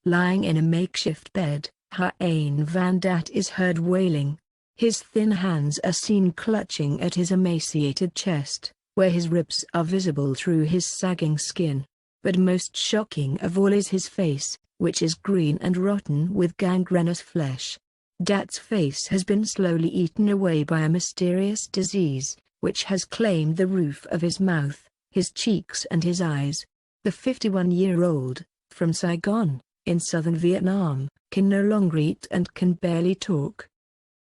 Lying in a makeshift bed, Huynh Van Dat is heard wailing. His thin hands are seen clutching at his emaciated chest, where his ribs are visible through his sagging skin. But most shocking of all is his face, which is green and rotten with gangrenous flesh. Dat's face has been slowly eaten away by a mysterious disease, which has claimed the roof of his mouth, his cheeks and his eyes. The 51-year-old, from Saigon, in southern Vietnam, can no longer eat and can barely talk.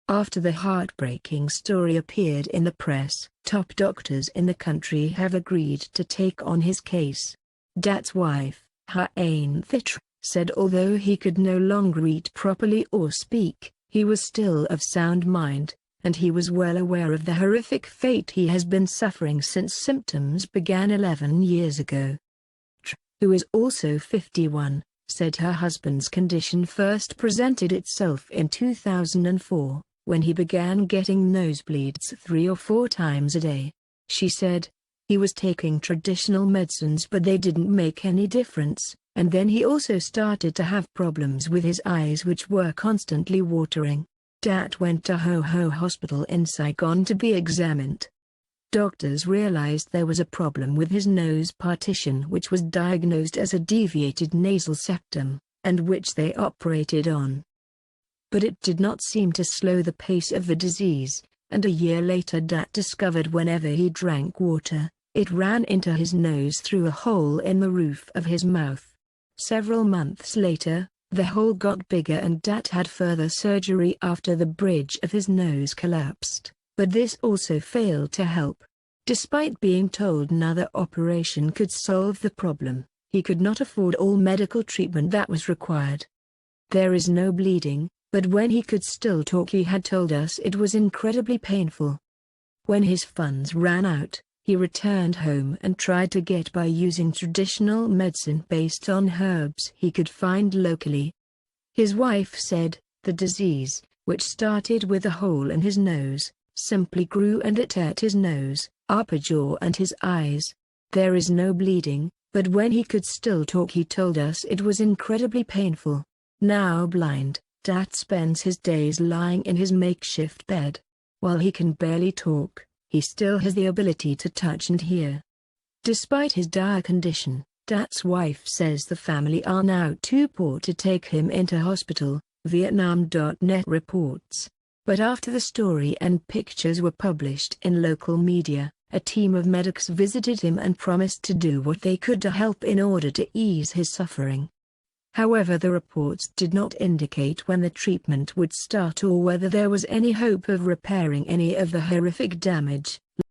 After the heartbreaking story appeared in the press, top doctors in the country have agreed to take on his case. Dat's wife, Huynh Thi Trieu, said although he could no longer eat properly or speak, he was still of sound mind, and he was well aware of the horrific fate he has been suffering since symptoms began 11 years ago. Trieu, who is also 51, said her husband's condition first presented itself in 2004, when he began getting nosebleeds 3 or 4 times a day. She said, he was taking traditional medicines but they didn't make any difference, and then he also started to have problems with his eyes which were constantly watering. Dat went to Ho Ho Hospital in Saigon to be examined. Doctors realized there was a problem with his nose partition which was diagnosed as a deviated nasal septum, and which they operated on. But it did not seem to slow the pace of the disease, and a year later Dat discovered whenever he drank water, it ran into his nose through a hole in the roof of his mouth. Several months later, the hole got bigger and Dat had further surgery after the bridge of his nose collapsed, but this also failed to help. Despite being told another operation could solve the problem, he could not afford all medical treatment that was required. There is no bleeding, but when he could still talk he had told us it was incredibly painful. When his funds ran out, he returned home and tried to get by using traditional medicine based on herbs he could find locally. His wife said, the disease, which started with a hole in his nose, simply grew and it ate his nose, upper jaw and his eyes. There is no bleeding, but when he could still talk he told us it was incredibly painful. Now blind, Dat spends his days lying in his makeshift bed. While he can barely talk, he still has the ability to touch and hear. Despite his dire condition, Dat's wife says the family are now too poor to take him into hospital, Vietnam.net reports. But after the story and pictures were published in local media, a team of medics visited him and promised to do what they could to help in order to ease his suffering. However, the reports did not indicate when the treatment would start or whether there was any hope of repairing any of the horrific damage.